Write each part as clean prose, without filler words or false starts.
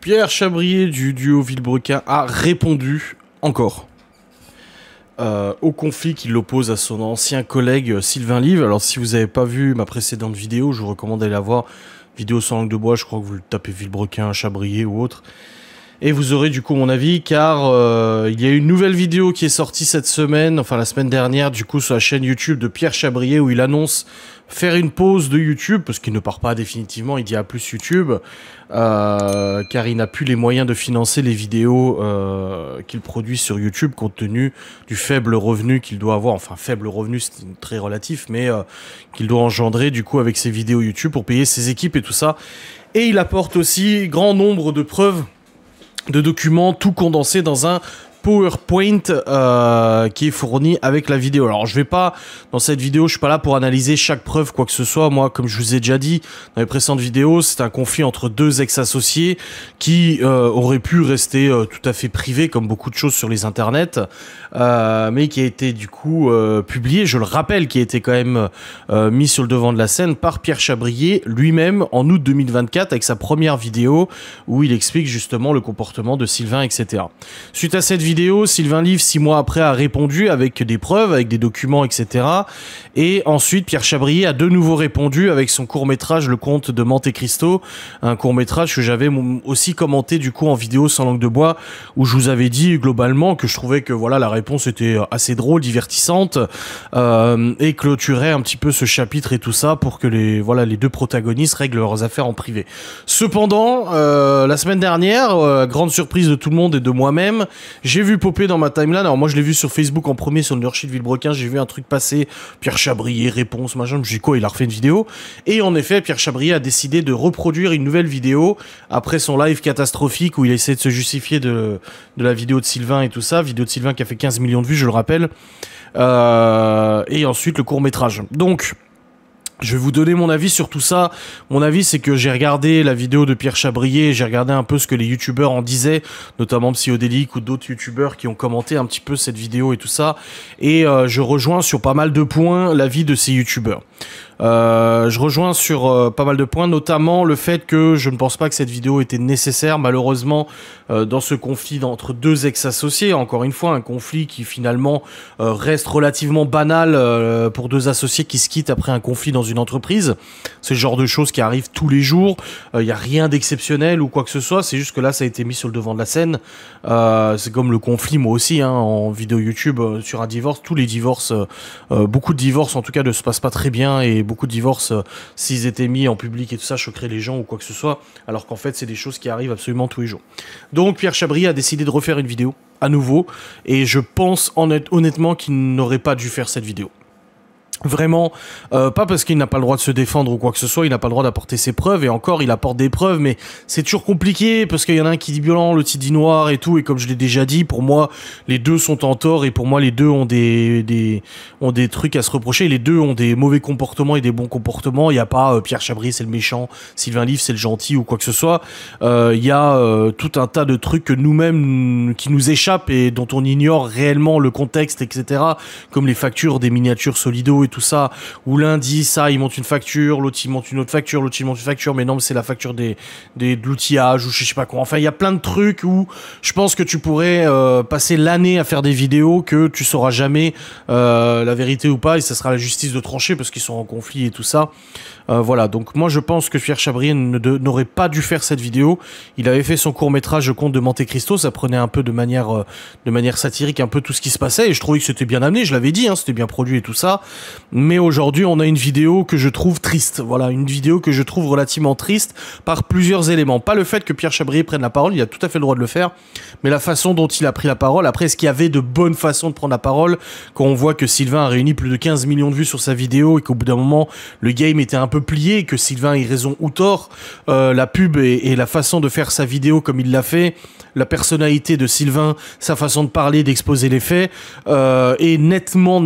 Pierre Chabrier du duo Villebrequin a répondu encore au conflit qui l'oppose à son ancien collègue Sylvain Live. Alors si vous n'avez pas vu ma précédente vidéo, je vous recommande d'aller la voir. Vidéo sans langue de bois, je crois que vous le tapez Villebrequin, Chabrier ou autre. Et vous aurez du coup mon avis, car il y a une nouvelle vidéo qui est sortie cette semaine, enfin la semaine dernière, du coup sur la chaîne YouTube de Pierre Chabrier, où il annonce faire une pause de YouTube, parce qu'il ne part pas définitivement, il dit à plus YouTube, car il n'a plus les moyens de financer les vidéos qu'il produit sur YouTube, compte tenu du faible revenu qu'il doit avoir, enfin faible revenu c'est très relatif, mais qu'il doit engendrer du coup avec ses vidéos YouTube pour payer ses équipes et tout ça. Et il apporte aussi grand nombre de preuves, de documents tout condensés dans un PowerPoint qui est fourni avec la vidéo. Alors je vais pas, dans cette vidéo, je suis pas là pour analyser chaque preuve, quoi que ce soit. Moi, comme je vous ai déjà dit dans les précédentes vidéos, c'est un conflit entre deux ex-associés qui auraient pu rester tout à fait privés, comme beaucoup de choses sur les internets, mais qui a été du coup publié, je le rappelle, qui a été quand même mis sur le devant de la scène par Pierre Chabrier lui-même en août 2024 avec sa première vidéo où il explique justement le comportement de Sylvain, etc. Suite à cette vidéo, Sylvain Live, 6 mois après, a répondu avec des preuves, avec des documents, etc. Et ensuite, Pierre Chabrier a de nouveau répondu avec son court-métrage Le Comte de Monte Cristo, un court-métrage que j'avais aussi commenté du coup en vidéo sans langue de bois, où je vous avais dit globalement que je trouvais que voilà, la réponse était assez drôle, divertissante, et clôturait un petit peu ce chapitre et tout ça pour que les deux protagonistes règlent leurs affaires en privé. Cependant, la semaine dernière, grande surprise de tout le monde et de moi-même, j'ai vu popper dans ma timeline, alors moi je l'ai vu sur Facebook en premier sur le Nurshit Villebrequin, j'ai vu un truc passer, Pierre Chabrier, réponse, machin, je me suis dit quoi, il a refait une vidéo, et en effet Pierre Chabrier a décidé de reproduire une nouvelle vidéo, après son live catastrophique où il essaie de se justifier de la vidéo de Sylvain et tout ça, vidéo de Sylvain qui a fait 15 millions de vues, je le rappelle, et ensuite le court-métrage. Donc, je vais vous donner mon avis sur tout ça. Mon avis, c'est que j'ai regardé la vidéo de Pierre Chabrier, j'ai regardé un peu ce que les youtubeurs en disaient, notamment Psyodélique ou d'autres youtubeurs qui ont commenté un petit peu cette vidéo et tout ça. Et je rejoins sur pas mal de points l'avis de ces youtubeurs. Je rejoins sur pas mal de points, notamment le fait que je ne pense pas que cette vidéo était nécessaire, malheureusement, dans ce conflit entre deux ex-associés. Encore une fois, un conflit qui finalement reste relativement banal pour deux associés qui se quittent après un conflit dans une entreprise. C'est le genre de choses qui arrivent tous les jours. Il n'y a rien d'exceptionnel ou quoi que ce soit. C'est juste que là, ça a été mis sur le devant de la scène. C'est comme le conflit, moi aussi, hein, en vidéo YouTube, sur un divorce. Tous les divorces, beaucoup de divorces en tout cas, ne se passent pas très bien, et beaucoup de divorces, s'ils étaient mis en public et tout ça, choqueraient les gens ou quoi que ce soit, alors qu'en fait, c'est des choses qui arrivent absolument tous les jours. Donc, Pierre Chabrier a décidé de refaire une vidéo, à nouveau, et je pense honnêtement qu'il n'aurait pas dû faire cette vidéo. Vraiment, pas parce qu'il n'a pas le droit de se défendre ou quoi que ce soit, il n'a pas le droit d'apporter ses preuves, et encore, il apporte des preuves, mais c'est toujours compliqué, parce qu'il y en a un qui dit blanc, l'autre qui dit noir et tout, et comme je l'ai déjà dit, pour moi, les deux sont en tort, et pour moi, les deux ont des trucs à se reprocher, les deux ont des mauvais comportements et des bons comportements, il n'y a pas Pierre Chabrier c'est le méchant, Sylvain Live c'est le gentil ou quoi que ce soit, il y a tout un tas de trucs que nous-mêmes, qui nous échappent et dont on ignore réellement le contexte, etc., comme les factures des miniatures Solido et tout ça, où l'un dit ça, il monte une facture, l'autre il monte une autre facture, l'autre il monte une facture, mais non, c'est la facture de l'outillage ou je sais pas quoi. Enfin, il y a plein de trucs où je pense que tu pourrais passer l'année à faire des vidéos que tu sauras jamais la vérité ou pas, et ça sera la justice de trancher parce qu'ils sont en conflit et tout ça. Voilà, donc moi je pense que Pierre Chabrier n'aurait pas dû faire cette vidéo. Il avait fait son court-métrage Le Comte de Monte Cristo, ça prenait un peu de manière satirique un peu tout ce qui se passait, et je trouvais que c'était bien amené, je l'avais dit, hein, c'était bien produit et tout ça. Mais aujourd'hui, on a une vidéo que je trouve triste. Voilà, une vidéo que je trouve relativement triste par plusieurs éléments. Pas le fait que Pierre Chabrier prenne la parole, il a tout à fait le droit de le faire, mais la façon dont il a pris la parole. Après, est-ce qu'il y avait de bonnes façons de prendre la parole quand on voit que Sylvain a réuni plus de 15 millions de vues sur sa vidéo et qu'au bout d'un moment, le game était un peu plié et que Sylvain ait raison ou tort, la pub et la façon de faire sa vidéo comme il l'a fait, la personnalité de Sylvain, sa façon de parler, d'exposer les faits, est nettement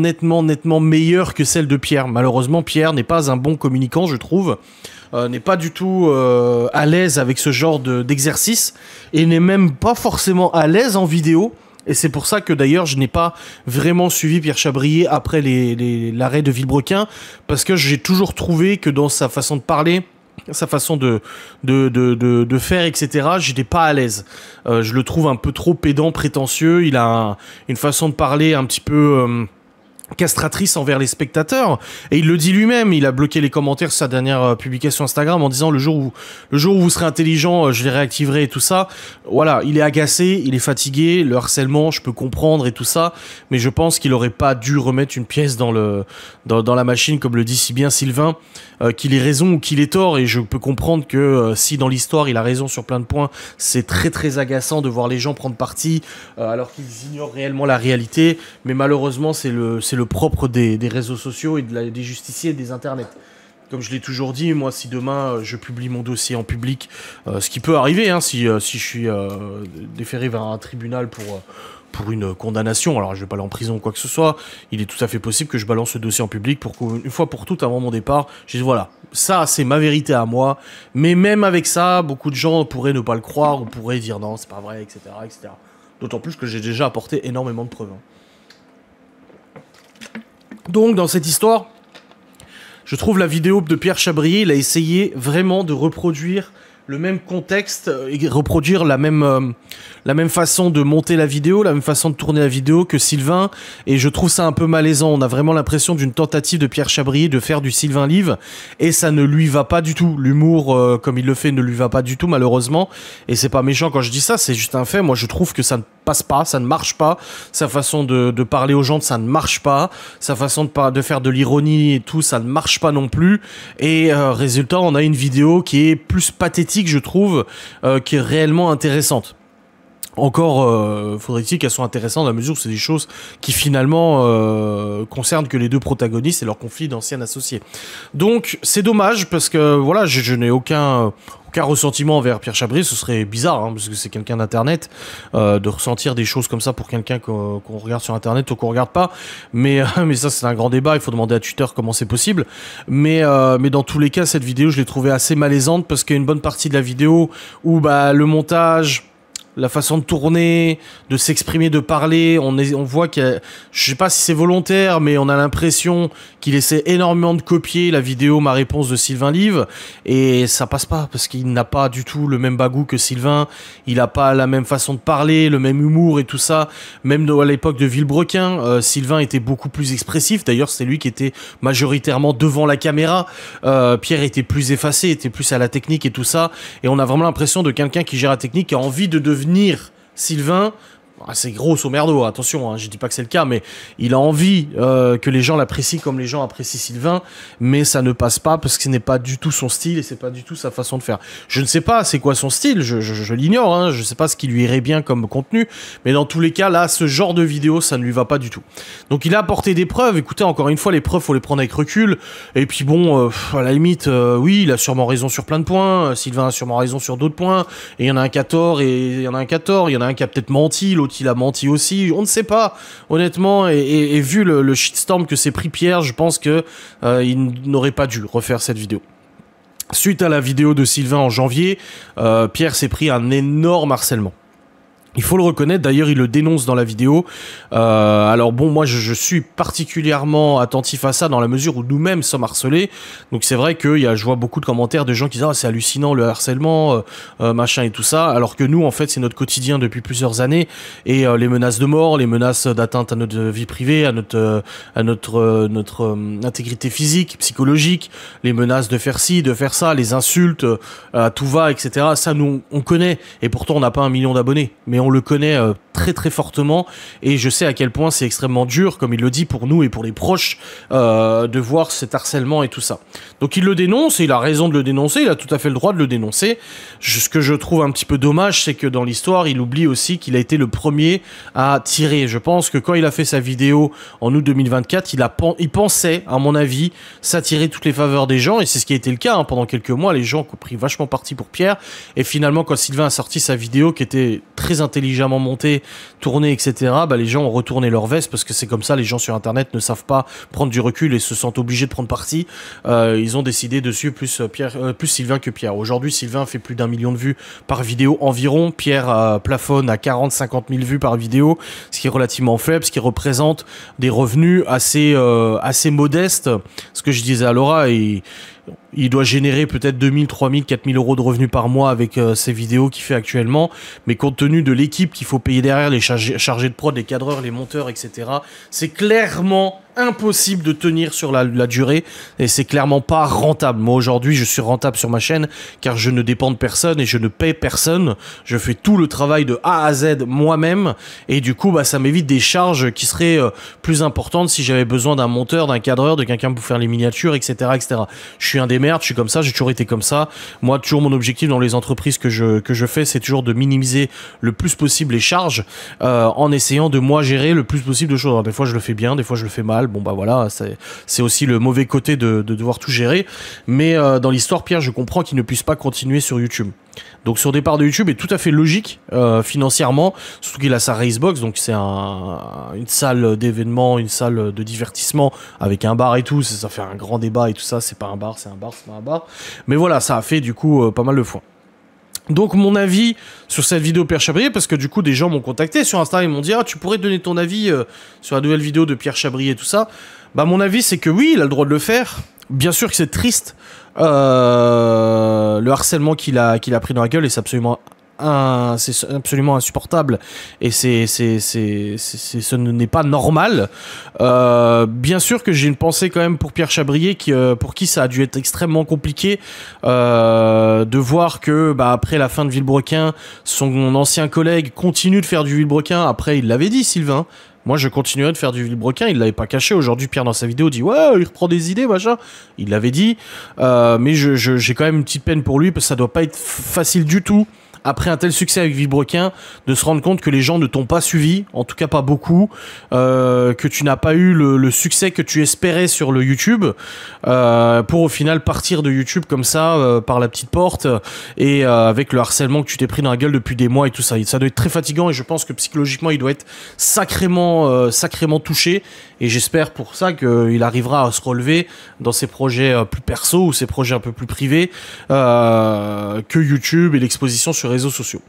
meilleure que celle de Pierre. Malheureusement, Pierre n'est pas un bon communicant, je trouve. N'est pas du tout à l'aise avec ce genre d'exercice, et n'est même pas forcément à l'aise en vidéo. Et c'est pour ça que d'ailleurs je n'ai pas vraiment suivi Pierre Chabrier après l'arrêt de Villebrequin, parce que j'ai toujours trouvé que dans sa façon de parler, sa façon de faire, etc. J'étais pas à l'aise. Je le trouve un peu trop pédant, prétentieux. Il a une façon de parler un petit peu castratrice envers les spectateurs, et il le dit lui-même. Il a bloqué les commentaires sur sa dernière publication Instagram en disant le jour où vous serez intelligent, je les réactiverai et tout ça. Voilà, il est agacé, il est fatigué, le harcèlement, je peux comprendre et tout ça, mais je pense qu'il aurait pas dû remettre une pièce dans la machine, comme le dit si bien Sylvain, qu'il ait raison ou qu'il ait tort, et je peux comprendre que si dans l'histoire il a raison sur plein de points, c'est très très agaçant de voir les gens prendre parti alors qu'ils ignorent réellement la réalité, mais malheureusement c'est le propre des réseaux sociaux et des justiciers et des internets. Comme je l'ai toujours dit, moi, si demain je publie mon dossier en public, ce qui peut arriver, hein, si je suis déféré vers un tribunal pour une condamnation, alors je vais pas aller en prison ou quoi que ce soit, il est tout à fait possible que je balance ce dossier en public pour qu'une fois pour toutes, avant mon départ, je dise voilà, ça c'est ma vérité à moi, mais même avec ça, beaucoup de gens pourraient ne pas le croire ou pourraient dire non, c'est pas vrai, etc., etc. D'autant plus que j'ai déjà apporté énormément de preuves. Donc, dans cette histoire, je trouve la vidéo de Pierre Chabrier, il a essayé vraiment de reproduire le même contexte et reproduire la même façon de monter la vidéo, la même façon de tourner la vidéo que Sylvain, et je trouve ça un peu malaisant. On a vraiment l'impression d'une tentative de Pierre Chabrier de faire du Sylvain Live, et ça ne lui va pas du tout. L'humour, comme il le fait, ne lui va pas du tout, malheureusement, et c'est pas méchant quand je dis ça, c'est juste un fait. Moi, je trouve que ça ne passe pas, ça ne marche pas, sa façon de parler aux gens, ça ne marche pas, sa façon de faire de l'ironie et tout, ça ne marche pas non plus, et résultat, on a une vidéo qui est plus pathétique, je trouve, qui est réellement intéressante. Encore faudrait-il qu'elles soient intéressantes dans la mesure où c'est des choses qui finalement concernent que les deux protagonistes et leur conflit d'anciens associés. Donc c'est dommage parce que voilà, je n'ai aucun ressentiment envers Pierre Chabrier. Ce serait bizarre, hein, parce que c'est quelqu'un d'internet, de ressentir des choses comme ça pour quelqu'un qu'on regarde sur internet ou qu'on regarde pas, mais ça c'est un grand débat, il faut demander à Twitter comment c'est possible, mais dans tous les cas, cette vidéo je l'ai trouvée assez malaisante parce qu'il y a une bonne partie de la vidéo où le montage, la façon de tourner, de s'exprimer, de parler, on voit que, je sais pas si c'est volontaire, mais on a l'impression qu'il essaie énormément de copier la vidéo Ma Réponse de Sylvain Live, et ça passe pas, parce qu'il n'a pas du tout le même bagou que Sylvain, il a pas la même façon de parler, le même humour et tout ça, même à l'époque de Villebrequin, Sylvain était beaucoup plus expressif, d'ailleurs c'est lui qui était majoritairement devant la caméra, Pierre était plus effacé, était plus à la technique et tout ça, et on a vraiment l'impression de quelqu'un qui gère la technique, qui a envie de devenir Sylvain. C'est grosso merdo, attention, hein, je dis pas que c'est le cas, mais il a envie que les gens l'apprécient comme les gens apprécient Sylvain, mais ça ne passe pas parce que ce n'est pas du tout son style et c'est pas du tout sa façon de faire. Je ne sais pas c'est quoi son style, je l'ignore, hein, je sais pas ce qui lui irait bien comme contenu, mais dans tous les cas, là, ce genre de vidéo, ça ne lui va pas du tout. Donc il a apporté des preuves, écoutez, encore une fois, les preuves, faut les prendre avec recul, et puis bon, à la limite, oui, il a sûrement raison sur plein de points, Sylvain a sûrement raison sur d'autres points, et il y en a un qui a tort, et il y en a un qui a tort, il y en a un qui a peut-être menti, l'autre il a menti aussi, on ne sait pas, honnêtement, et vu le shitstorm que s'est pris Pierre, je pense que il n'aurait pas dû refaire cette vidéo. Suite à la vidéo de Sylvain en janvier, Pierre s'est pris un énorme harcèlement. Il faut le reconnaître, d'ailleurs il le dénonce dans la vidéo. Alors bon, moi je suis particulièrement attentif à ça dans la mesure où nous-mêmes sommes harcelés. Donc c'est vrai que je vois beaucoup de commentaires de gens qui disent « Ah, c'est hallucinant le harcèlement, machin et tout ça », alors que nous en fait c'est notre quotidien depuis plusieurs années, et les menaces de mort, les menaces d'atteinte à notre vie privée, à notre intégrité physique, psychologique, les menaces de faire ci, de faire ça, les insultes, à tout va, etc. Ça nous on connaît, et pourtant on n'a pas 1 million d'abonnés, mais on le connaît très très fortement, et je sais à quel point c'est extrêmement dur, comme il le dit, pour nous et pour les proches, de voir cet harcèlement et tout ça. Donc il le dénonce, et il a raison de le dénoncer, il a tout à fait le droit de le dénoncer. Ce que je trouve un petit peu dommage, c'est que dans l'histoire, il oublie aussi qu'il a été le premier à tirer. Je pense que quand il a fait sa vidéo en août 2024, il pensait, à mon avis, s'attirer toutes les faveurs des gens, et c'est ce qui a été le cas, hein. Pendant quelques mois, les gens ont pris vachement parti pour Pierre, et finalement, quand Sylvain a sorti sa vidéo, qui était très intelligemment montée, tournée, etc., les gens ont retourné leur veste, parce que c'est comme ça, les gens sur Internet ne savent pas prendre du recul et se sentent obligés de prendre parti. Ils ont décidé de suivre plus Sylvain que Pierre. Aujourd'hui, Sylvain fait plus d'1 million de vues par vidéo environ. Pierre plafonne à 40-50 000 vues par vidéo, ce qui est relativement faible, ce qui représente des revenus assez modestes. Ce que je disais à Laura, et Il doit générer peut-être 2000, 3000, 4000 euros de revenus par mois avec ces vidéos qu'il fait actuellement. Mais compte tenu de l'équipe qu'il faut payer derrière, les chargés de prod, les cadreurs, les monteurs, etc., c'est clairement impossible de tenir sur la durée et c'est clairement pas rentable. Moi aujourd'hui je suis rentable sur ma chaîne car je ne dépends de personne et je ne paie personne. Je fais tout le travail de A à Z moi-même et du coup bah, ça m'évite des charges qui seraient plus importantes si j'avais besoin d'un monteur, d'un cadreur, de quelqu'un pour faire les miniatures, etc., etc. Je suis un des merdes, je suis comme ça, j'ai toujours été comme ça. Moi toujours mon objectif dans les entreprises que je fais, c'est toujours de minimiser le plus possible les charges en essayant de moi gérer le plus possible de choses. Alors, des fois je le fais bien, des fois je le fais mal. Bon bah voilà, c'est aussi le mauvais côté de devoir tout gérer. Mais dans l'histoire, Pierre, je comprends qu'il ne puisse pas continuer sur YouTube. Donc son départ de YouTube est tout à fait logique financièrement, surtout qu'il a sa Racebox, donc c'est une salle d'événement, une salle de divertissement avec un bar et tout, ça fait un grand débat et tout ça, c'est pas un bar, c'est un bar, c'est pas un bar. Mais voilà, ça a fait du coup pas mal de fois. Donc mon avis sur cette vidéo Pierre Chabrier, parce que du coup des gens m'ont contacté sur Insta, ils m'ont dit « Ah, tu pourrais donner ton avis sur la nouvelle vidéo de Pierre Chabrier et tout ça ?» Bah mon avis c'est que oui, il a le droit de le faire. Bien sûr que c'est triste, le harcèlement qu'il a pris dans la gueule, et c'est absolument insupportable et ce n'est pas normal. Bien sûr que j'ai une pensée quand même pour Pierre Chabrier pour qui ça a dû être extrêmement compliqué de voir que bah, après la fin de Villebrequin, son ancien collègue continue de faire du Villebrequin. Après il l'avait dit, Sylvain, moi, je continuerai de faire du Villebrequin. Il l'avait pas caché. Aujourd'hui, Pierre, dans sa vidéo, dit « Ouais, il reprend des idées, machin. » Il l'avait dit. Mais j'ai quand même une petite peine pour lui, parce que ça doit pas être facile du tout, après un tel succès avec Villebrequin, de se rendre compte que les gens ne t'ont pas suivi, en tout cas pas beaucoup, que tu n'as pas eu le succès que tu espérais sur le YouTube, pour au final partir de YouTube comme ça, par la petite porte, et avec le harcèlement que tu t'es pris dans la gueule depuis des mois et tout ça. Ça doit être très fatigant, et je pense que psychologiquement, il doit être sacrément touché, et j'espère pour ça qu'il arrivera à se relever dans ses projets plus perso, ou ses projets un peu plus privés, que YouTube et l'exposition sur les réseaux sociaux.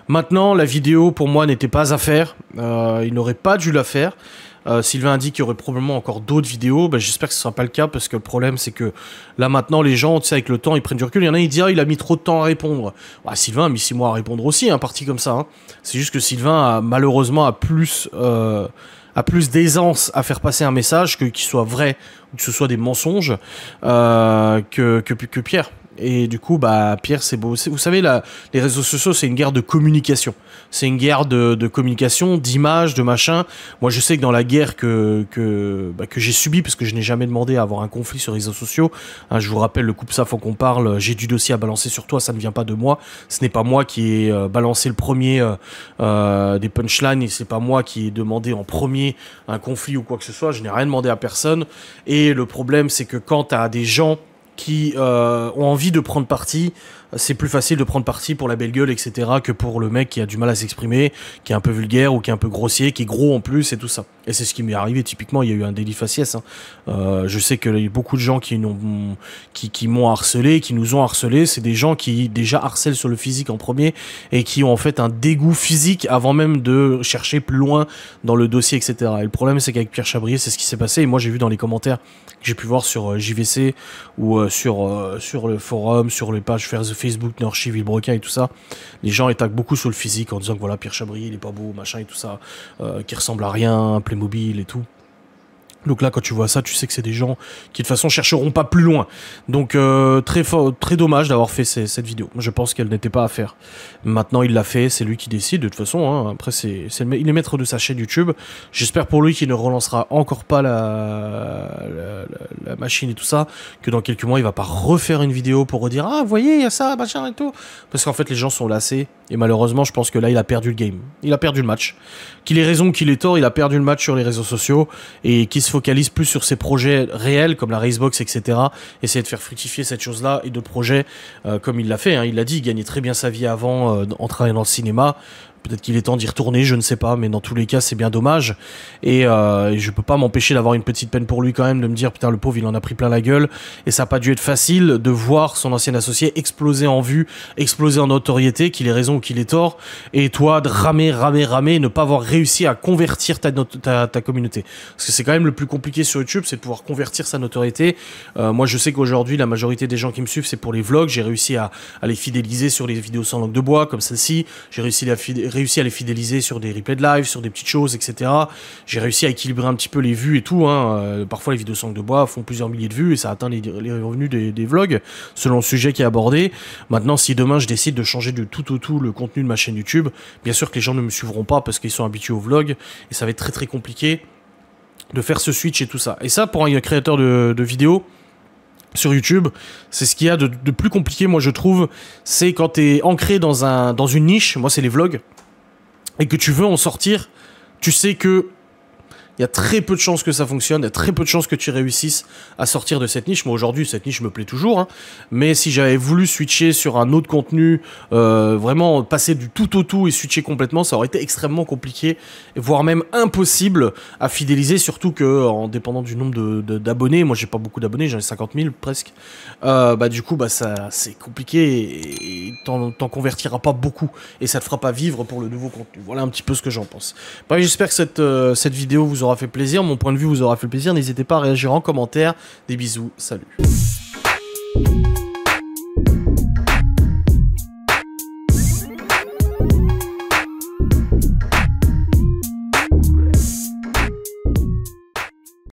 Maintenant, la vidéo pour moi n'était pas à faire, il n'aurait pas dû la faire. Sylvain a dit qu'il y aurait probablement encore d'autres vidéos, ben, j'espère que ce ne sera pas le cas, parce que le problème c'est que là maintenant les gens, tu sais, avec le temps ils prennent du recul. Il y en a qui disent ah, il a mis trop de temps à répondre. Bah, Sylvain a mis 6 mois à répondre aussi, un parti comme ça, hein. C'est juste que Sylvain malheureusement a plus d'aisance à faire passer un message, qu'il soit vrai ou que ce soit des mensonges, que Pierre. Et du coup, bah, Pierre, c'est beau. Vous savez, les réseaux sociaux, c'est une guerre de communication. C'est une guerre de communication, d'image, de machin. Moi, je sais que dans la guerre que j'ai subie, parce que je n'ai jamais demandé à avoir un conflit sur les réseaux sociaux, hein, je vous rappelle, le couple ça, faut qu'on parle, j'ai du dossier à balancer sur toi, ça ne vient pas de moi. Ce n'est pas moi qui ai balancé le premier des punchlines, et c'est pas moi qui ai demandé en premier un conflit ou quoi que ce soit. Je n'ai rien demandé à personne. Et le problème, c'est que quand tu as des gens qui ont envie de prendre parti, c'est plus facile de prendre parti pour la belle gueule, etc., que pour le mec qui a du mal à s'exprimer, qui est un peu vulgaire ou qui est un peu grossier, qui est gros en plus et tout ça. Et c'est ce qui m'est arrivé. Typiquement, il y a eu un délit faciès, hein. Je sais qu'il y a beaucoup de gens qui m'ont harcelé, qui nous ont harcelé. C'est des gens qui déjà harcèlent sur le physique en premier et qui ont en fait un dégoût physique avant même de chercher plus loin dans le dossier, etc. Et le problème, c'est qu'avec Pierre Chabrier, c'est ce qui s'est passé. Et moi, j'ai vu dans les commentaires que j'ai pu voir sur JVC ou sur le forum, sur les pages Facebook, Norchi, Villebrequin et tout ça, les gens attaquent beaucoup sur le physique en disant que voilà, Pierre Chabrier, il est pas beau, machin et tout ça, qui ressemble à rien, Playmobil et tout. Donc là, quand tu vois ça, tu sais que c'est des gens qui de toute façon chercheront pas plus loin. Donc très dommage d'avoir fait cette vidéo. Je pense qu'elle n'était pas à faire. Maintenant, il l'a fait, c'est lui qui décide de toute façon, hein. Après, il est maître de sa chaîne YouTube. J'espère pour lui qu'il ne relancera encore pas la machine et tout ça, que dans quelques mois, il va pas refaire une vidéo pour redire ah, vous voyez, il y a ça, machin et tout. Parce qu'en fait, les gens sont lassés. Et malheureusement, je pense que là, il a perdu le game. Il a perdu le match. Qu'il ait raison, qu'il ait tort, il a perdu le match sur les réseaux sociaux et qu'il se focalise plus sur ses projets réels, comme la Racebox, etc. Essayer de faire fructifier cette chose-là et d'autres projets, comme il l'a fait, hein. Il l'a dit, il gagnait très bien sa vie avant en travaillant dans le cinéma. Peut-être qu'il est temps d'y retourner, je ne sais pas, mais dans tous les cas, c'est bien dommage. Et je peux pas m'empêcher d'avoir une petite peine pour lui quand même, de me dire, putain, le pauvre, il en a pris plein la gueule. Et ça n'a pas dû être facile de voir son ancien associé exploser en vue, exploser en notoriété, qu'il ait raison ou qu'il ait tort. Et toi, de ramer, et ne pas avoir réussi à convertir ta communauté. Parce que c'est quand même le plus compliqué sur YouTube, c'est de pouvoir convertir sa notoriété. Moi, je sais qu'aujourd'hui, la majorité des gens qui me suivent, c'est pour les vlogs. J'ai réussi à les fidéliser sur les vidéos sans langue de bois, comme celle-ci. J'ai réussi à les fidéliser sur des replays de live, sur des petites choses, etc. J'ai réussi à équilibrer un petit peu les vues et tout. Parfois, les vidéos sans langue de bois font plusieurs milliers de vues et ça atteint les revenus des vlogs, selon le sujet qui est abordé. Maintenant, si demain, je décide de changer de tout au tout le contenu de ma chaîne YouTube, bien sûr que les gens ne me suivront pas parce qu'ils sont habitués au vlog et ça va être très très compliqué de faire ce switch et tout ça. Et ça, pour un créateur de vidéos sur YouTube, c'est ce qu'il y a de plus compliqué, moi je trouve, c'est quand t'es ancré dans une niche, moi c'est les vlogs, et que tu veux en sortir, tu sais que il y a très peu de chances que ça fonctionne, il y a très peu de chances que tu réussisses à sortir de cette niche. Moi aujourd'hui, cette niche me plaît toujours, hein. Mais si j'avais voulu switcher sur un autre contenu, vraiment passer du tout au tout et switcher complètement, ça aurait été extrêmement compliqué, voire même impossible à fidéliser, surtout que en dépendant du nombre d'abonnés, moi j'ai pas beaucoup d'abonnés, j'en ai 50 000 presque, du coup ça c'est compliqué et t'en convertiras pas beaucoup et ça te fera pas vivre pour le nouveau contenu. Voilà un petit peu ce que j'en pense. Bref, j'espère que cette vidéo vous aura fait plaisir, mon point de vue vous aura fait plaisir, n'hésitez pas à réagir en commentaire. Des bisous, salut.